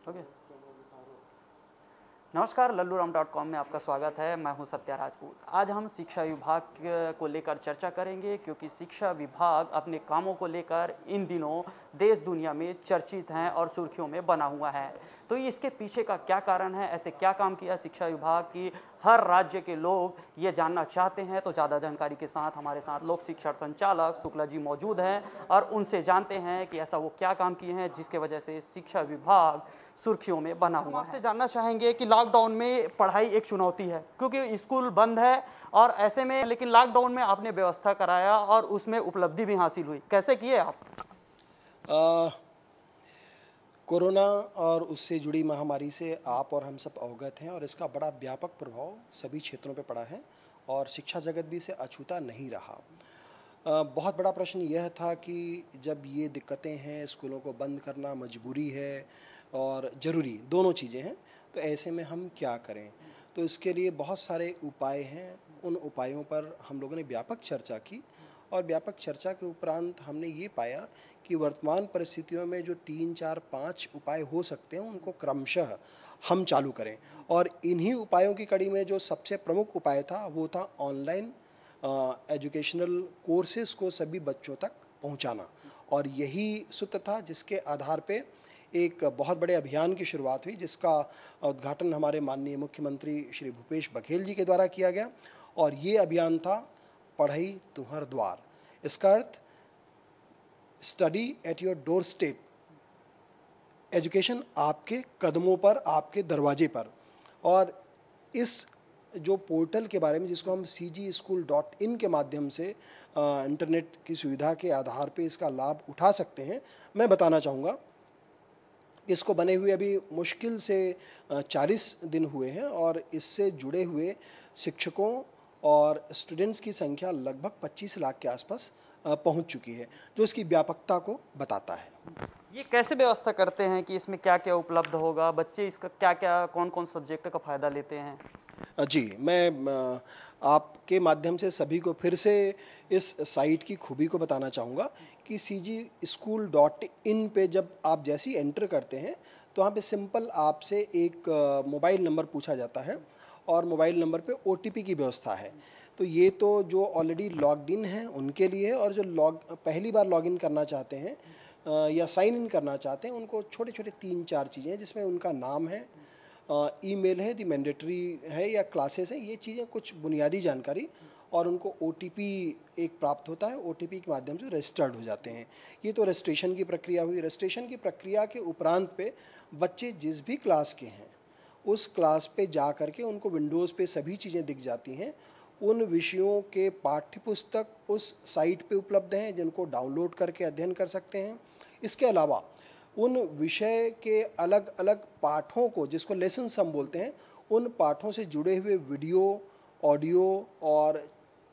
Okay. नमस्कार, लल्लूराम.com में आपका स्वागत है। मैं हूं सत्या राजपूत। आज हम शिक्षा विभाग को लेकर चर्चा करेंगे, क्योंकि शिक्षा विभाग अपने कामों को लेकर इन दिनों देश दुनिया में चर्चित हैं और सुर्खियों में बना हुआ है। तो इसके पीछे का क्या कारण है, ऐसे क्या काम किया शिक्षा विभाग की हर राज्य के लोग ये जानना चाहते हैं। तो ज़्यादा जानकारी के साथ हमारे साथ लोक शिक्षण संचालक शुक्ला जी मौजूद हैं और उनसे जानते हैं कि ऐसा वो क्या काम किए हैं जिसके वजह से शिक्षा विभाग सुर्खियों में बना हुआ है। आपसे जानना चाहेंगे कि लॉकडाउन में पढ़ाई एक चुनौती है, क्योंकि स्कूल बंद है और ऐसे में, लेकिन लॉकडाउन में आपने व्यवस्था कराया और उसमें उपलब्धि भी हासिल हुई। कैसे किए आप? कोरोना और उससे जुड़ी महामारी से आप और हम सब अवगत हैं और इसका बड़ा व्यापक प्रभाव सभी क्षेत्रों पे पड़ा है और शिक्षा जगत भी इसे अछूता नहीं रहा। बहुत बड़ा प्रश्न यह था कि जब ये दिक्कतें हैं, स्कूलों को बंद करना मजबूरी है और ज़रूरी, दोनों चीज़ें हैं, तो ऐसे में हम क्या करें। तो इसके लिए बहुत सारे उपाय हैं। उन उपायों पर हम लोगों ने व्यापक चर्चा की और व्यापक चर्चा के उपरांत हमने ये पाया कि वर्तमान परिस्थितियों में जो 3, 4, 5 उपाय हो सकते हैं उनको क्रमशः हम चालू करें। और इन्हीं उपायों की कड़ी में जो सबसे प्रमुख उपाय था वो था ऑनलाइन एजुकेशनल कोर्सेज़ को सभी बच्चों तक पहुंचाना। और यही सूत्र था जिसके आधार पे एक बहुत बड़े अभियान की शुरुआत हुई, जिसका उद्घाटन हमारे माननीय मुख्यमंत्री श्री भूपेश बघेल जी के द्वारा किया गया। और ये अभियान था पढ़ई तुहर द्वार। इसका अर्थ study at your doorstep, education आपके कदमों पर, आपके दरवाजे पर। और इस जो पोर्टल के बारे में, जिसको हम cgschool.in के माध्यम से इंटरनेट की सुविधा के आधार पे इसका लाभ उठा सकते हैं, मैं बताना चाहूँगा। इसको बने हुए अभी मुश्किल से 40 दिन हुए हैं और इससे जुड़े हुए शिक्षकों और स्टूडेंट्स की संख्या लगभग 25 लाख के आसपास पहुंच चुकी है, जो इसकी व्यापकता को बताता है। ये कैसे व्यवस्था करते हैं कि इसमें क्या क्या उपलब्ध होगा, बच्चे इसका क्या क्या कौन कौन सब्जेक्ट का फ़ायदा लेते हैं? जी, मैं आपके माध्यम से सभी को फिर से इस साइट की खूबी को बताना चाहूँगा कि cgschool.in पे जब आप जैसे ही एंटर करते हैं तो वहाँ पे सिंपल आपसे एक मोबाइल नंबर पूछा जाता है और मोबाइल नंबर पे OTP की व्यवस्था है। तो ये तो जो ऑलरेडी लॉग्ड इन हैं उनके लिए है, और जो पहली बार लॉगिन करना चाहते हैं या साइन इन करना चाहते हैं, उनको छोटे छोटे 3-4 चीज़ें हैं, जिसमें उनका नाम है, ईमेल है, दी मैंडेटरी है या क्लासेस हैं, ये चीज़ें कुछ बुनियादी जानकारी, और उनको OTP एक प्राप्त होता है। OTP के माध्यम से रजिस्टर्ड हो जाते हैं। ये तो रजिस्ट्रेशन की प्रक्रिया हुई। रजिस्ट्रेशन की प्रक्रिया के उपरांत पे बच्चे जिस भी क्लास के हैं उस क्लास पे जा कर के उनको विंडोज़ पे सभी चीज़ें दिख जाती हैं। उन विषयों के पाठ्य पुस्तक उस साइट पे उपलब्ध हैं, जिनको डाउनलोड करके अध्ययन कर सकते हैं। इसके अलावा उन विषय के अलग अलग पाठों को, जिसको लेसन्स हम बोलते हैं, उन पाठों से जुड़े हुए वीडियो, ऑडियो और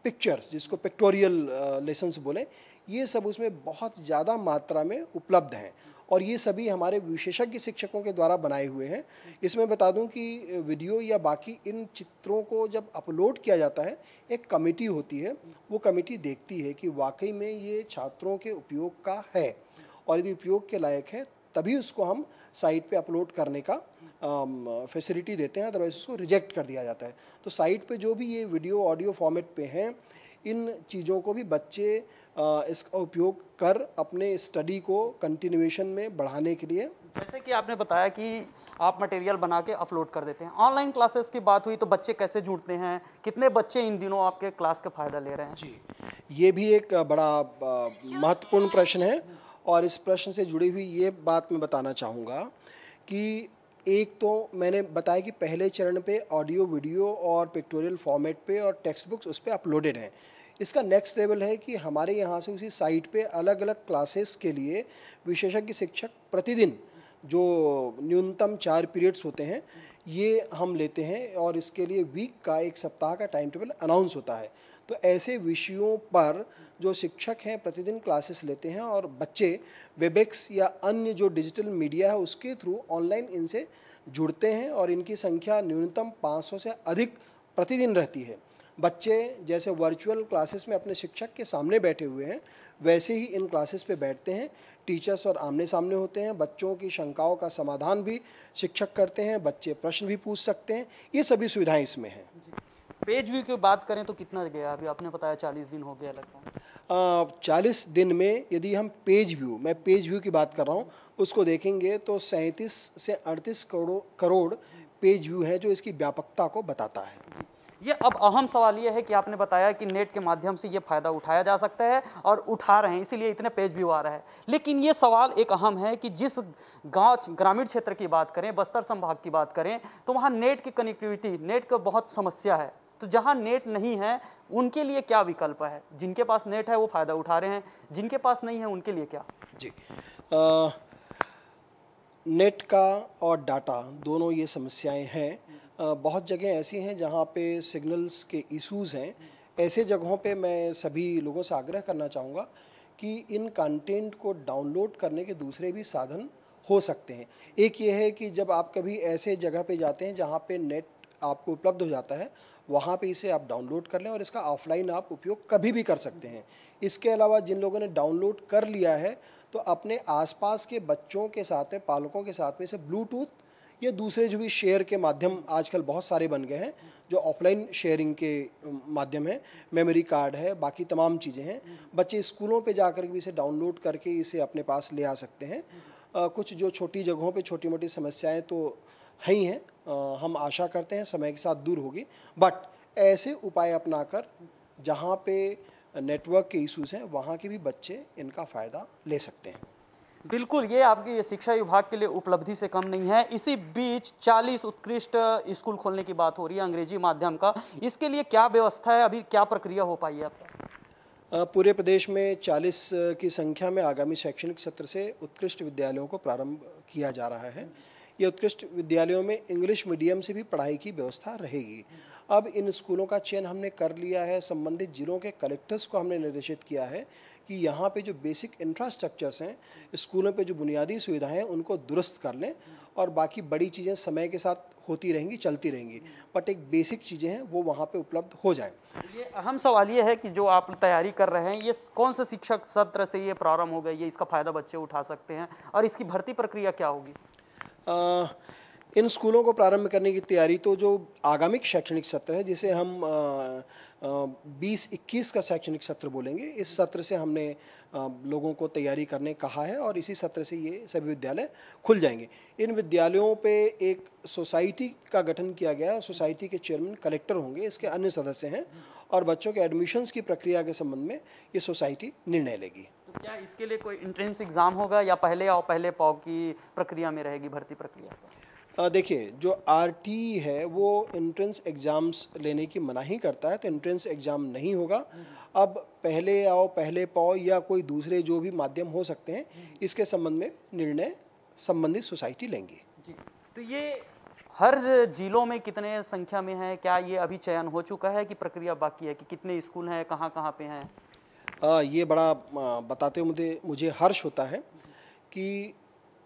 पिक्चर्स, जिसको पिक्टोरियल लेसन्स बोलें, ये सब उसमें बहुत ज़्यादा मात्रा में उपलब्ध हैं और ये सभी हमारे विशेषज्ञ शिक्षकों के द्वारा बनाए हुए हैं। इसमें बता दूं कि वीडियो या बाकी इन चित्रों को जब अपलोड किया जाता है, एक कमेटी होती है, वो कमेटी देखती है कि वाकई में ये छात्रों के उपयोग का है, और यदि उपयोग के लायक है तभी उसको हम साइट पे अपलोड करने का फैसिलिटी देते हैं, अदरवाइज उसको रिजेक्ट कर दिया जाता है। तो साइट पे जो भी ये वीडियो ऑडियो फॉर्मेट पे हैं, इन चीज़ों को भी बच्चे इसका उपयोग कर अपने स्टडी को कंटिन्यूएशन में बढ़ाने के लिए। जैसे कि आपने बताया कि आप मटेरियल बना के अपलोड कर देते हैं। ऑनलाइन क्लासेस की बात हुई तो बच्चे कैसे जुड़ते हैं? कितने बच्चे इन दिनों आपके क्लास का फ़ायदा ले रहे हैं? जी, ये भी एक बड़ा महत्वपूर्ण प्रश्न है, और इस प्रश्न से जुड़ी हुई ये बात मैं बताना चाहूँगा कि एक तो मैंने बताया कि पहले चरण पे ऑडियो, वीडियो और पिक्टोरियल फॉर्मेट पे और टेक्स्ट बुक्स उस पे अपलोडेड हैं। इसका नेक्स्ट लेवल है कि हमारे यहाँ से उसी साइट पे अलग अलग क्लासेस के लिए विशेषज्ञ शिक्षक प्रतिदिन, जो न्यूनतम 4 पीरियड्स होते हैं, ये हम लेते हैं, और इसके लिए वीक का, एक सप्ताह का टाइम टेबल अनाउंस होता है। तो ऐसे विषयों पर जो शिक्षक हैं प्रतिदिन क्लासेस लेते हैं, और बच्चे वेबएक्स या अन्य जो डिजिटल मीडिया है उसके थ्रू ऑनलाइन इनसे जुड़ते हैं, और इनकी संख्या न्यूनतम 500 से अधिक प्रतिदिन रहती है। बच्चे जैसे वर्चुअल क्लासेस में अपने शिक्षक के सामने बैठे हुए हैं, वैसे ही इन क्लासेस पे बैठते हैं, टीचर्स और आमने सामने होते हैं, बच्चों की शंकाओं का समाधान भी शिक्षक करते हैं, बच्चे प्रश्न भी पूछ सकते हैं, ये सभी सुविधाएं इसमें हैं। पेज व्यू की बात करें तो कितना गया? अभी आपने बताया 40 दिन हो गया लगभग। 40 दिन में यदि हम मैं पेज व्यू की बात कर रहा हूँ, उसको देखेंगे तो 37 से 38 करोड़ पेज व्यू है, जो इसकी व्यापकता को बताता है। ये अब अहम सवाल ये है कि आपने बताया कि नेट के माध्यम से ये फायदा उठाया जा सकता है और उठा रहे हैं, इसीलिए इतने पेज व्यू आ रहा है। लेकिन ये सवाल एक अहम है कि जिस ग्रामीण क्षेत्र की बात करें, बस्तर संभाग की बात करें, तो वहाँ नेट की कनेक्टिविटी, नेट का बहुत समस्या है। तो जहाँ नेट नहीं है उनके लिए क्या विकल्प है? जिनके पास नेट है वो फायदा उठा रहे हैं, जिनके पास नहीं है उनके लिए क्या? जी, नेट का और डाटा दोनों ये समस्याएं हैं। बहुत जगह ऐसी हैं जहाँ पे सिग्नल्स के इश्यूज़ हैं। ऐसे जगहों पे मैं सभी लोगों से आग्रह करना चाहूँगा कि इन कंटेंट को डाउनलोड करने के दूसरे भी साधन हो सकते हैं। एक ये है कि जब आप कभी ऐसे जगह पे जाते हैं जहाँ पे नेट आपको उपलब्ध हो जाता है, वहाँ पे इसे आप डाउनलोड कर लें और इसका ऑफलाइन आप उपयोग कभी भी कर सकते हैं। इसके अलावा जिन लोगों ने डाउनलोड कर लिया है, तो अपने आसपास के बच्चों के साथ में, पालकों के साथ में इसे ब्लूटूथ या दूसरे जो भी शेयर के माध्यम आजकल बहुत सारे बन गए हैं, जो ऑफलाइन शेयरिंग के माध्यम है, मेमोरी कार्ड है, बाकी तमाम चीज़ें हैं, बच्चे स्कूलों पे जाकर भी इसे डाउनलोड करके इसे अपने पास ले आ सकते हैं। कुछ जो छोटी जगहों पे छोटी मोटी समस्याएं तो है ही हैं, हम आशा करते हैं समय के साथ दूर होगी, बट ऐसे उपाय अपनाकर जहाँ पे नेटवर्क के इश्यूज़ हैं वहाँ के भी बच्चे इनका फ़ायदा ले सकते हैं। बिल्कुल, ये आपकी शिक्षा विभाग के लिए उपलब्धि से कम नहीं है। इसी बीच 40 उत्कृष्ट स्कूल खोलने की बात हो रही है अंग्रेजी माध्यम का, इसके लिए क्या व्यवस्था है? अभी क्या प्रक्रिया हो पाई है आपका? पूरे प्रदेश में 40 की संख्या में आगामी शैक्षणिक सत्र से उत्कृष्ट विद्यालयों को प्रारंभ किया जा रहा है। ये उत्कृष्ट विद्यालयों में इंग्लिश मीडियम से भी पढ़ाई की व्यवस्था रहेगी। अब इन स्कूलों का चयन हमने कर लिया है, संबंधित जिलों के कलेक्टर्स को हमने निर्देशित किया है कि यहाँ पे जो बेसिक इंफ्रास्ट्रक्चर्स हैं, स्कूलों पे जो बुनियादी सुविधाएं हैं, उनको दुरुस्त कर लें और बाकी बड़ी चीज़ें समय के साथ होती रहेंगी, चलती रहेंगी, बट एक बेसिक चीज़ें हैं वो वहाँ पे उपलब्ध हो जाएं। ये अहम सवाल ये है कि जो आप तैयारी कर रहे हैं, ये कौन से शिक्षक सत्र से ये प्रारंभ हो गई है, इसका फ़ायदा बच्चे उठा सकते हैं और इसकी भर्ती प्रक्रिया क्या होगी? इन स्कूलों को प्रारंभ करने की तैयारी तो जो आगामी शैक्षणिक सत्र है, जिसे हम 20-21 का शैक्षणिक सत्र बोलेंगे, इस सत्र से हमने लोगों को तैयारी करने कहा है और इसी सत्र से ये सभी विद्यालय खुल जाएंगे। इन विद्यालयों पे एक सोसाइटी का गठन किया गया है, सोसाइटी के चेयरमैन कलेक्टर होंगे, इसके अन्य सदस्य हैं और बच्चों के एडमिशन्स की प्रक्रिया के संबंध में ये सोसाइटी निर्णय लेगी। तो क्या इसके लिए कोई एंट्रेंस एग्ज़ाम होगा या पहले आओ पहले पाओ की प्रक्रिया में रहेगी भर्ती प्रक्रिया? देखिए, जो आरटी है वो एंट्रेंस एग्ज़ाम्स लेने की मनाही करता है, तो एंट्रेंस एग्ज़ाम नहीं होगा। अब पहले आओ पहले पाओ या कोई दूसरे जो भी माध्यम हो सकते हैं, इसके संबंध में निर्णय संबंधित सोसाइटी लेंगी। जी, तो ये हर जिलों में कितने संख्या में है? क्या ये अभी चयन हो चुका है कि प्रक्रिया बाकी है, कि कितने स्कूल हैं, कहाँ कहाँ पे हैं? ये बड़ा बताते हुए मुझे हर्ष होता है कि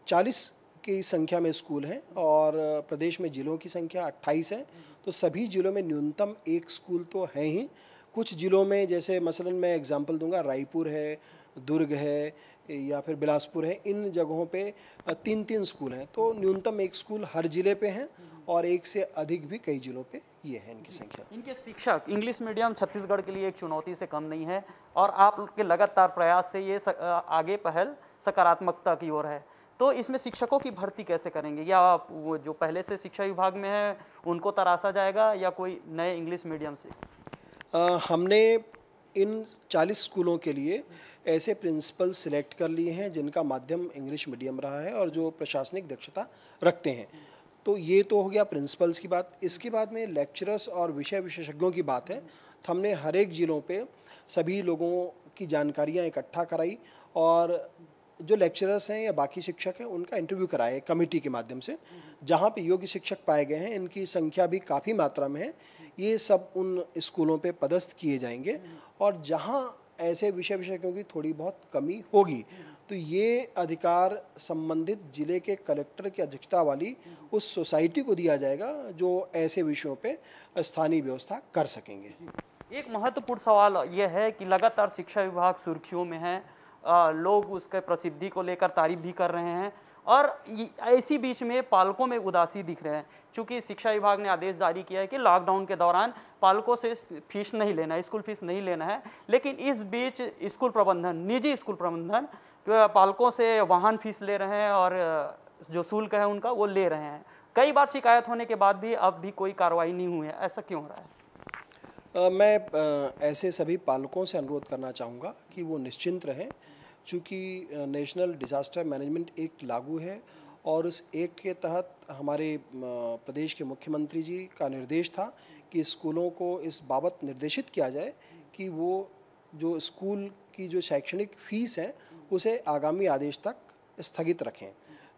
40 की संख्या में स्कूल हैं और प्रदेश में जिलों की संख्या 28 है, तो सभी जिलों में न्यूनतम एक स्कूल तो है ही। कुछ जिलों में, जैसे मसलन मैं एग्जांपल दूंगा, रायपुर है, दुर्ग है या फिर बिलासपुर है, इन जगहों पे 3-3 स्कूल हैं, तो न्यूनतम एक स्कूल हर जिले पे हैं और एक से अधिक भी कई जिलों पे ये है इनकी संख्या। इनके शिक्षक इंग्लिश मीडियम छत्तीसगढ़ के लिए एक चुनौती से कम नहीं है और आपके लगातार प्रयास से ये आगे पहल सकारात्मकता की ओर है। तो इसमें शिक्षकों की भर्ती कैसे करेंगे? या आप वो जो पहले से शिक्षा विभाग में है उनको तराशा जाएगा या कोई नए इंग्लिश मीडियम से? हमने इन 40 स्कूलों के लिए ऐसे प्रिंसिपल सिलेक्ट कर लिए हैं जिनका माध्यम इंग्लिश मीडियम रहा है और जो प्रशासनिक दक्षता रखते हैं। तो ये तो हो गया प्रिंसिपल्स की बात। इसके बाद में लेक्चरर्स और विषय विशेषज्ञों की बात है, तो हमने हर एक ज़िलों पे सभी लोगों की जानकारियाँ इकट्ठा कराई और जो लेक्चरर्स हैं या बाकी शिक्षक हैं उनका इंटरव्यू कराए कमेटी के माध्यम से। जहाँ पे योग्य शिक्षक पाए गए हैं, इनकी संख्या भी काफ़ी मात्रा में है, ये सब उन स्कूलों पे पदस्थ किए जाएंगे और जहाँ ऐसे विषय विशेषज्ञों की थोड़ी बहुत कमी होगी तो ये अधिकार संबंधित जिले के कलेक्टर की अध्यक्षता वाली उस सोसाइटी को दिया जाएगा जो ऐसे विषयों पे स्थानीय व्यवस्था कर सकेंगे। एक महत्वपूर्ण सवाल यह है कि लगातार शिक्षा विभाग सुर्खियों में है, लोग उसके प्रसिद्धि को लेकर तारीफ भी कर रहे हैं और ऐसी बीच में पालकों में उदासी दिख रहे हैं। चूंकि शिक्षा विभाग ने आदेश जारी किया है कि लॉकडाउन के दौरान पालकों से फीस नहीं लेना है, स्कूल फीस नहीं लेना है, लेकिन इस बीच स्कूल प्रबंधन, निजी स्कूल प्रबंधन पालकों से वाहन फीस ले रहे हैं और जो शुल्क है उनका वो ले रहे हैं। कई बार शिकायत होने के बाद भी अब भी कोई कार्रवाई नहीं हुई है, ऐसा क्यों हो रहा है? मैं ऐसे सभी पालकों से अनुरोध करना चाहूँगा कि वो निश्चिंत रहें, चूँकि नेशनल डिज़ास्टर मैनेजमेंट एक्ट लागू है और उस एक्ट के तहत हमारे प्रदेश के मुख्यमंत्री जी का निर्देश था कि स्कूलों को इस बाबत निर्देशित किया जाए कि वो जो स्कूल की जो शैक्षणिक फ़ीस है उसे आगामी आदेश तक स्थगित रखें।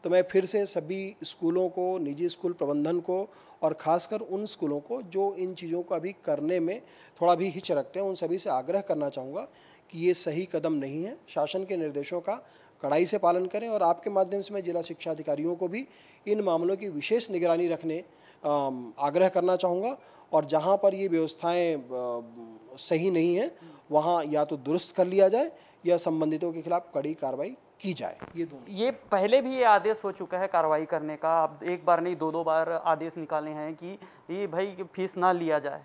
तो मैं फिर से सभी स्कूलों को, निजी स्कूल प्रबंधन को और ख़ासकर उन स्कूलों को जो इन चीज़ों को अभी करने में थोड़ा भी हिच रखते हैं, उन सभी से आग्रह करना चाहूँगा कि ये सही कदम नहीं है। शासन के निर्देशों का कड़ाई से पालन करें और आपके माध्यम से मैं जिला शिक्षा अधिकारियों को भी इन मामलों की विशेष निगरानी रखने आग्रह करना चाहूँगा और जहाँ पर ये व्यवस्थाएं सही नहीं हैं वहाँ या तो दुरुस्त कर लिया जाए या संबंधितों के खिलाफ कड़ी कार्रवाई की जाए। ये दोनों, ये पहले भी ये आदेश हो चुका है कार्रवाई करने का, अब एक बार नहीं दो बार आदेश निकाले हैं कि ये भाई फीस ना लिया जाए,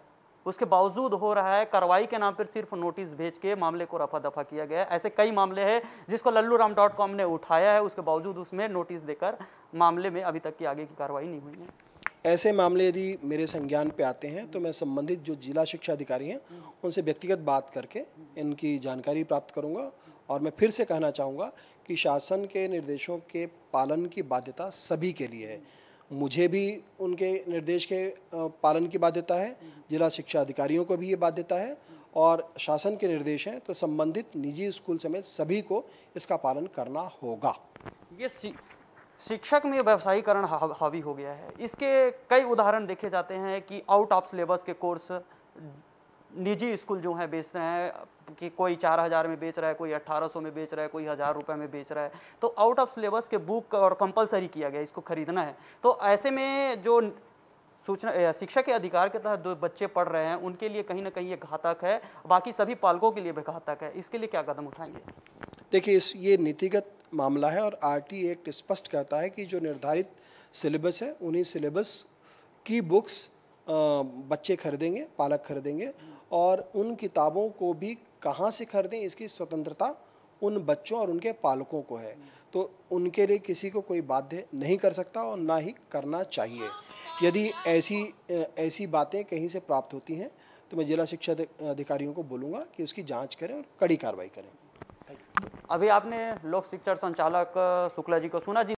उसके बावजूद हो रहा है। कार्रवाई के नाम पर सिर्फ नोटिस भेज के मामले को रफा दफा किया गया है। ऐसे कई मामले हैं जिसको लल्लूराम.com ने उठाया है, उसके बावजूद उसमें नोटिस देकर मामले में अभी तक की आगे की कार्रवाई नहीं हुई है। ऐसे मामले यदि मेरे संज्ञान पे आते हैं तो मैं संबंधित जो जिला शिक्षा अधिकारी हैं उनसे व्यक्तिगत बात करके इनकी जानकारी प्राप्त करूंगा और मैं फिर से कहना चाहूँगा कि शासन के निर्देशों के पालन की बाध्यता सभी के लिए है। मुझे भी उनके निर्देश के पालन की बाध्यता है, जिला शिक्षा अधिकारियों को भी ये बाध्यता है और शासन के निर्देश हैं तो संबंधित निजी स्कूल समेत सभी को इसका पालन करना होगा। ये शिक्षक में व्यवसायीकरण हावी हो गया है। इसके कई उदाहरण देखे जाते हैं कि आउट ऑफ सिलेबस के कोर्स निजी स्कूल जो हैं बेच रहे हैं कि कोई 4000 में बेच रहा है, कोई 1800 में बेच रहा है, कोई 1000 रुपये में बेच रहा है। तो आउट ऑफ सिलेबस के बुक और कंपलसरी किया गया, इसको खरीदना है। तो ऐसे में जो सूचना शिक्षा के अधिकार के तहत जो बच्चे पढ़ रहे हैं उनके लिए कहीं ना कहीं ये घातक है, बाकी सभी पालकों के लिए भी घातक है। इसके लिए क्या कदम उठाएंगे? देखिए, ये नीतिगत मामला है और आरटी एक्ट स्पष्ट कहता है कि जो निर्धारित सिलेबस है उन्हीं सिलेबस की बुक्स बच्चे खरीदेंगे, पालक खरीदेंगे और उन किताबों को भी कहाँ से खरीदें इसकी स्वतंत्रता उन बच्चों और उनके पालकों को है। तो उनके लिए किसी को कोई बाध्य नहीं कर सकता और ना ही करना चाहिए। यदि ऐसी बातें कहीं से प्राप्त होती हैं तो मैं जिला शिक्षा अधिकारियों को बोलूँगा कि उसकी जांच करें और कड़ी कार्रवाई करें। अभी आपने लोक शिक्षण संचालक शुक्ला जी को सुना।